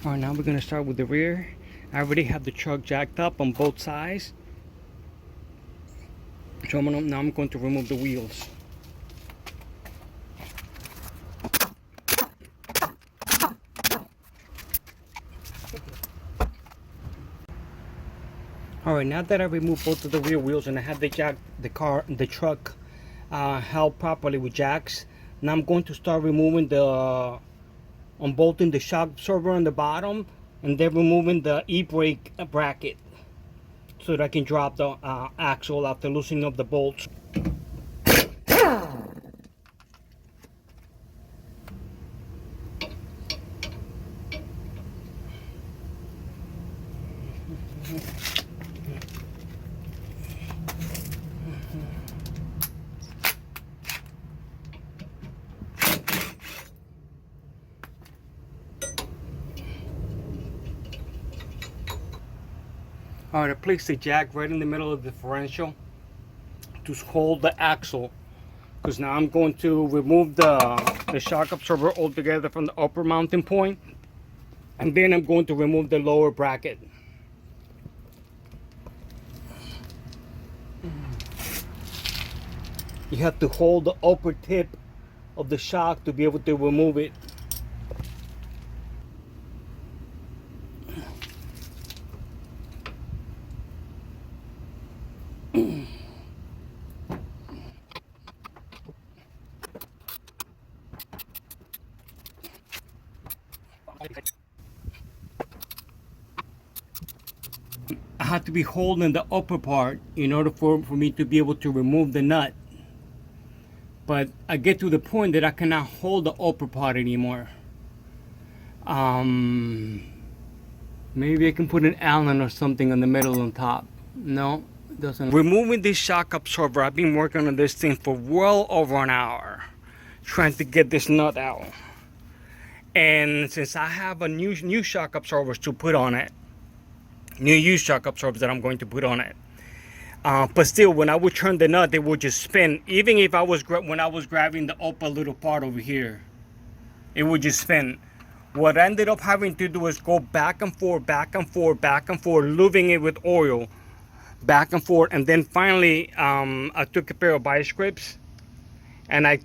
All right, now we're gonna start with the rear. I already have the truck jacked up on both sides. So now I'm going to remove the wheels. All right, now that I removed both of the rear wheels and I have the truck held properly with jacks, now I'm going to start removing unbolting the shock absorber on the bottom, and then removing the e-brake bracket so that I can drop the axle after loosening up the bolts. All right, I placed the jack right in the middle of the differential to hold the axle, because now I'm going to remove the shock absorber altogether from the upper mounting point, and then I'm going to remove the lower bracket. You have to hold the upper tip of the shock to be able to remove it. I have to be holding the upper part in order for me to be able to remove the nut. But I get to the point that I cannot hold the upper part anymore. Maybe I can put an Allen or something in the middle on top. No, it doesn't. Removing this shock absorber, I've been working on this thing for well over an hour, trying to get this nut out. And since I have a new shock absorbers to put on it, new used shock absorbers that I'm going to put on it. But still, when I would turn the nut, they would just spin. Even if I was when I was grabbing the upper little part over here, it would just spin. What I ended up having to do is go back and forth, back and forth, back and forth, lubing it with oil, back and forth, and then finally, I took a pair of vice grips and I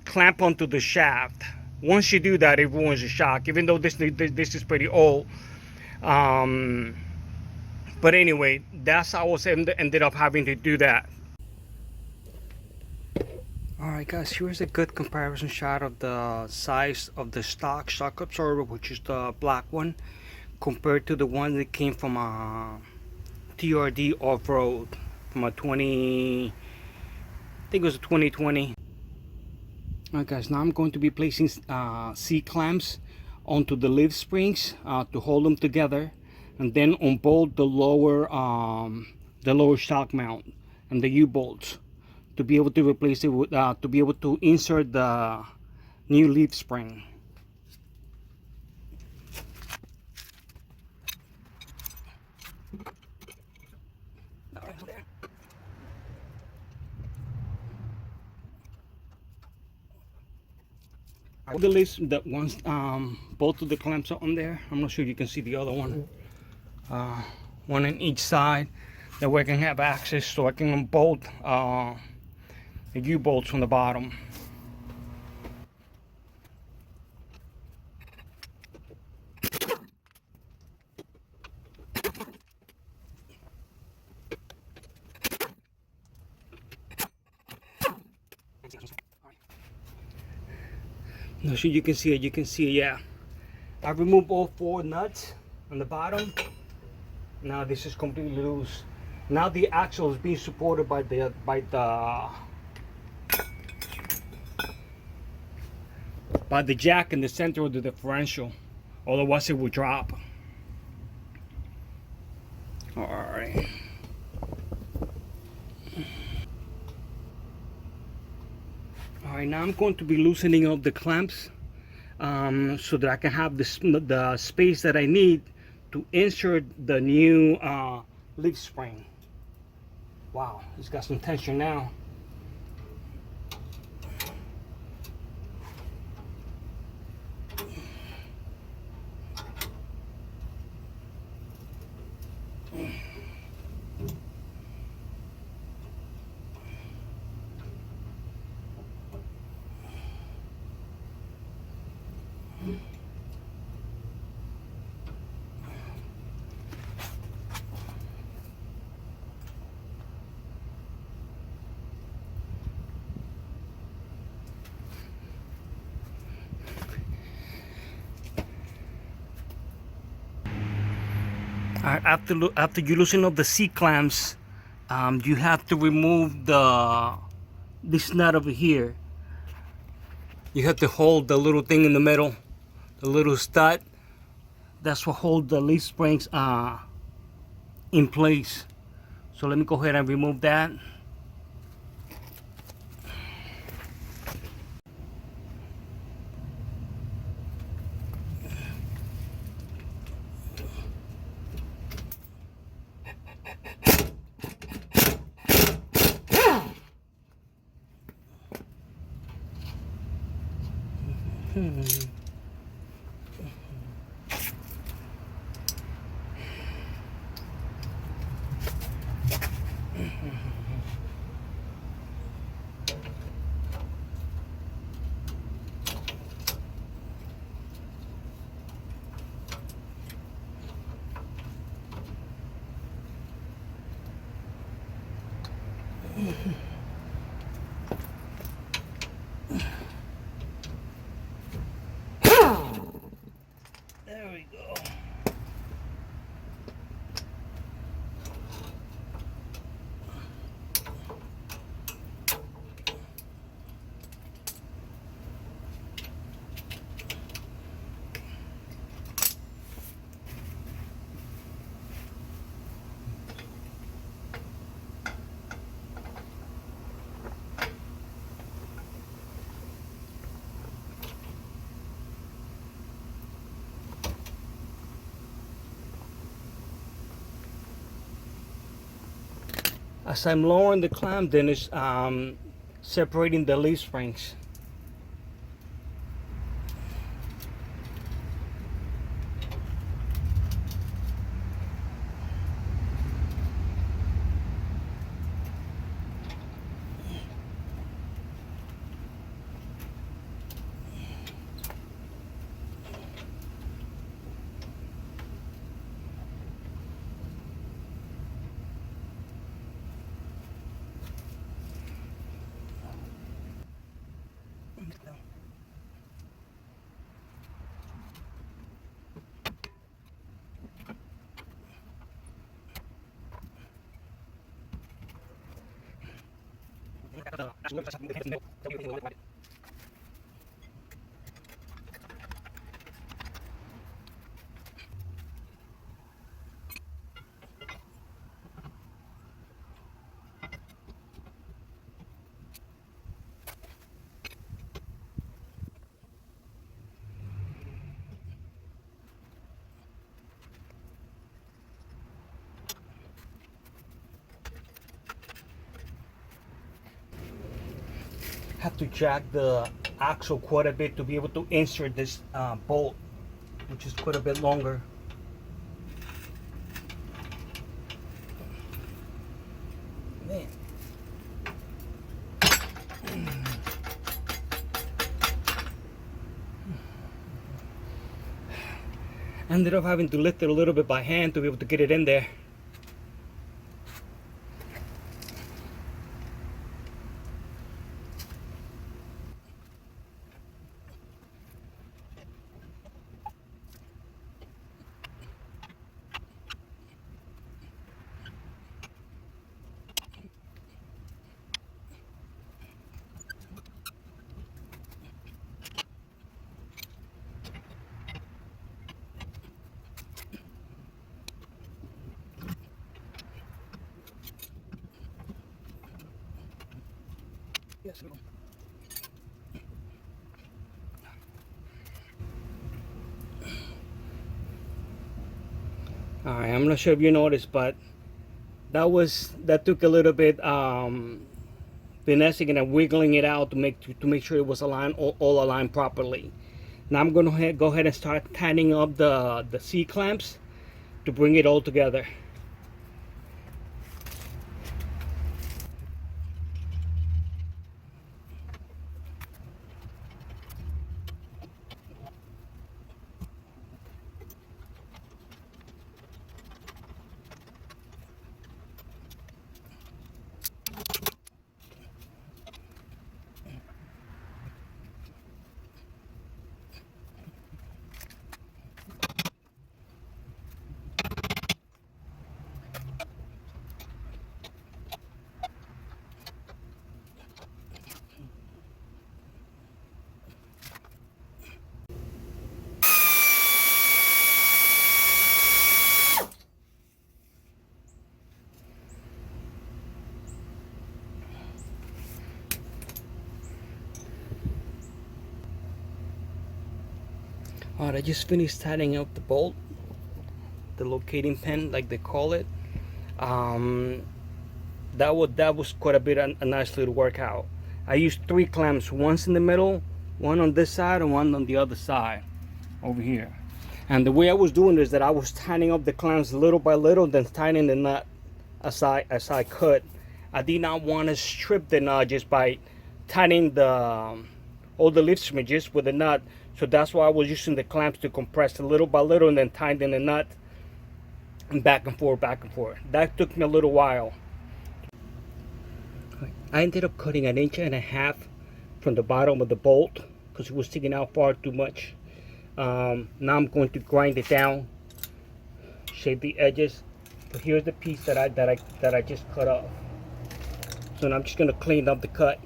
clamp onto the shaft. Once you do that, it ruins the shock. Even though this is pretty old. But anyway, that's how I was ended up having to do that. Alright guys, here's a good comparison shot of the size of the stock shock absorber, which is the black one, compared to the one that came from a TRD off-road from a I think it was a 2020. Alright guys, now I'm going to be placing C-clamps onto the leaf springs to hold them together, and then unbolt the lower shock mount and the U-bolts to be able to replace it with to be able to insert the new leaf spring. The leaves that once both of the clamps are on there. I'm not sure you can see the other one. One on each side. That way I can have access so I can unbolt the U-bolts from the bottom. Now, so you can see it. You can see it. Yeah, I removed all 4 nuts on the bottom. Now this is completely loose. Now the axle is being supported by the jack in the center of the differential. Otherwise, it would drop. All right. Alright, now I'm going to be loosening up the clamps so that I can have the space that I need to insert the new leaf spring. Wow, it's got some tension now. After you loosen up the C clamps, you have to remove this nut over here. You have to hold the little thing in the middle, the little stud. That's what holds the leaf springs in place. So let me go ahead and remove that. There we go. As I'm lowering the clamp, then it's separating the leaf springs. Have to jack the axle quite a bit to be able to insert this bolt, which is quite a bit longer. Man. Ended up having to lift it a little bit by hand to be able to get it in there. Yes, ma'am. All right, I'm not sure if you noticed, but that took a little bit finessing and wiggling it out to make sure it was aligned all aligned properly. Now I'm going to go ahead and start tightening up the C clamps to bring it all together. Alright, I just finished tightening up the bolt, the locating pin like they call it. That was quite a bit a nice little workout. I used 3 clamps, once in the middle, one on this side and one on the other side over here. And the way I was doing is that I was tightening up the clamps little by little, then tightening the nut as I could. I did not want to strip the nut just by tightening all the lift smidges with the nut. So that's why I was using the clamps to compress little by little and then tightening the nut and back and forth, back and forth. That took me a little while. I ended up cutting 1.5 inches from the bottom of the bolt because it was sticking out far too much. Now I'm going to grind it down, shape the edges. But here's the piece that I just cut off. So now I'm just going to clean up the cut.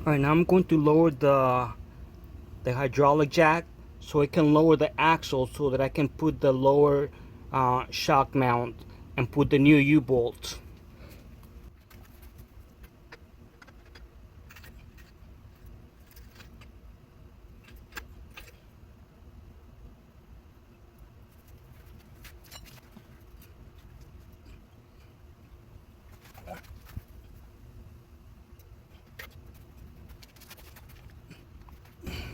Alright, now I'm going to lower the hydraulic jack so it can lower the axle so that I can put the lower shock mount and put the new U-bolts.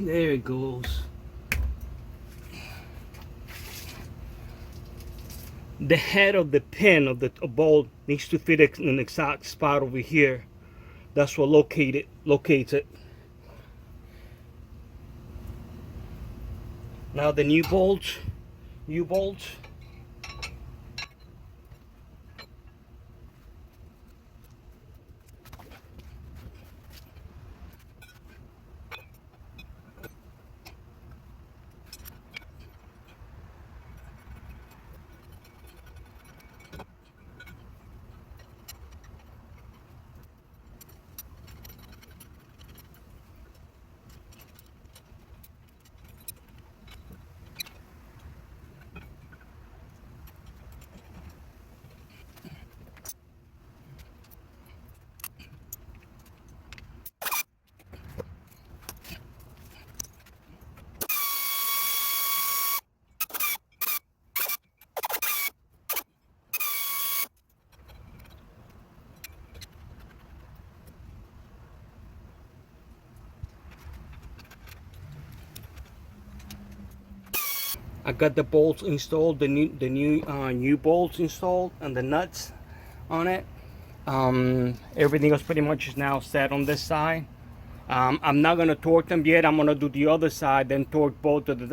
There it goes. The head of the pin of the bolt needs to fit in an exact spot over here. That's what locates it. Now the new bolts, U-bolts. I got the bolts installed, the new bolts installed, and the nuts on it. Everything else pretty much is now set on this side. I'm not gonna torque them yet. I'm gonna do the other side, then torque both of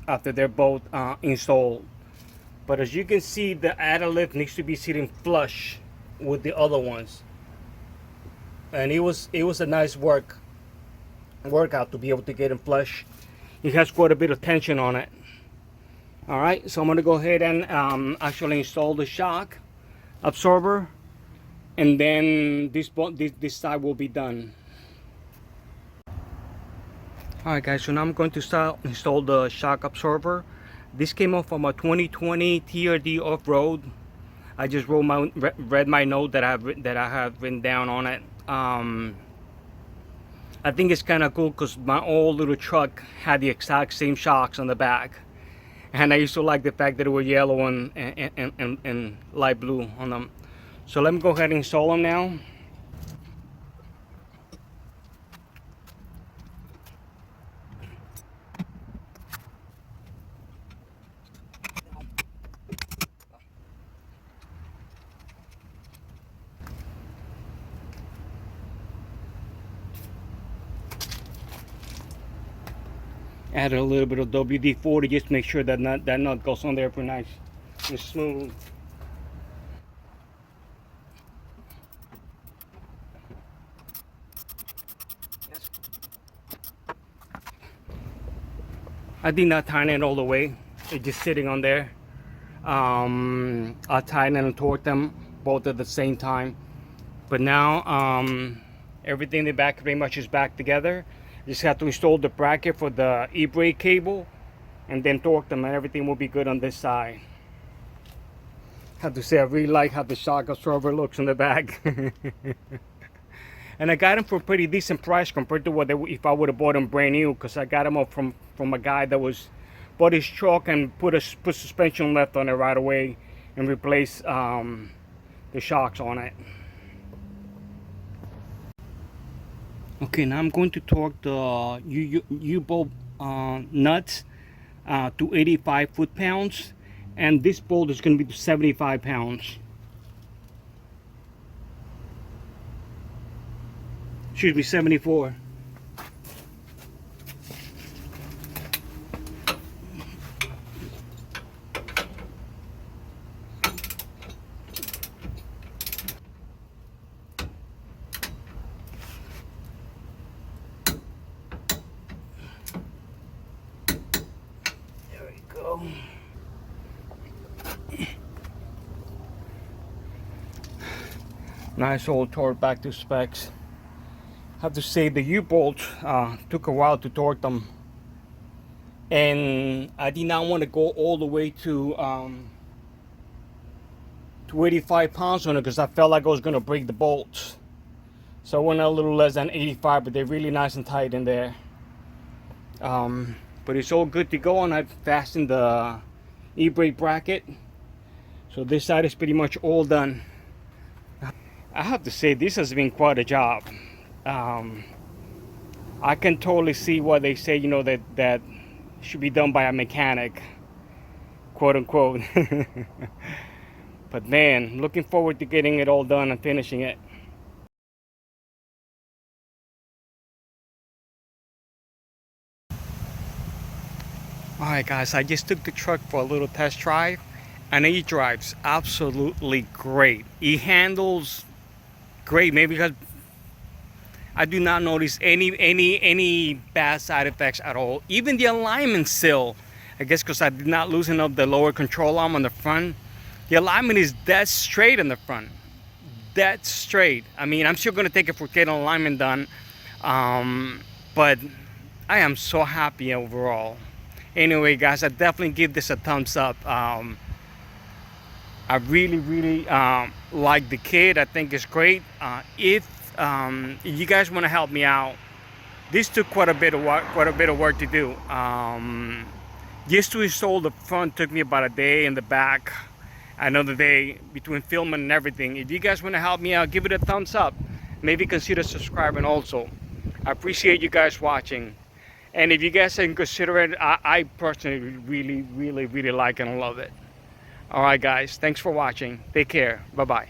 after they're both installed. But as you can see, the adder lift needs to be sitting flush with the other ones, and it was a nice workout to be able to get them flush. It has quite a bit of tension on it. All right, so I'm going to go ahead and actually install the shock absorber, and then this side will be done. All right, guys, so now I'm going to install the shock absorber. This came off from a 2020 TRD off-road. I just read my note that I have written down on it. I think it's kind of cool because my old little truck had the exact same shocks on the back. And I used to like the fact that it was yellow and light blue on them. So let me go ahead and install them now. Add a little bit of WD-40 just to make sure that nut goes on there pretty nice and smooth. I did not tighten it all the way. It's just sitting on there. I tighten and torque them both at the same time. But now everything in the back pretty much is back together. Just have to install the bracket for the e-brake cable and then torque them, and everything will be good on this side. have to say, I really like how the shock absorber looks in the back. And I got them for a pretty decent price compared to what they, if I would have bought them brand new, because I got them up from a guy that was bought his truck and put suspension left on it right away and replaced the shocks on it. Okay, now I'm going to torque the U-bolt nuts to 85 foot-pounds, and this bolt is going to be to 75 pounds. Excuse me, 74. There we go. Nice old torque back to specs. Have to say the U-bolts took a while to torque them, and I did not want to go all the way to 85 pounds on it because I felt like I was going to break the bolts. So I went a little less than 85, but they're really nice and tight in there. But it's all good to go, and I've fastened the e-brake bracket, so this side is pretty much all done. I have to say, this has been quite a job. I can totally see why they say, you know, that should be done by a mechanic, quote unquote. But man, looking forward to getting it all done and finishing it. Alright guys, I just took the truck for a little test drive, and it drives absolutely great. It handles great, maybe because I do not notice any bad side effects at all. Even the alignment still, I guess because I did not loosen up the lower control arm on the front, the alignment is dead straight in the front. Dead straight. I mean, I'm still going to take it for getting alignment done, but I am so happy overall. Anyway guys, I definitely give this a thumbs up. I really like the kit. I think it's great. If you guys want to help me out, this took quite a bit of work to do. Just to install the front took me about a day, and the back another day, between filming and everything. If you guys want to help me out, give it a thumbs up. Maybe consider subscribing also. I appreciate you guys watching. And if you guys can consider it, I personally really like it and love it. Alright guys, thanks for watching. Take care. Bye-bye.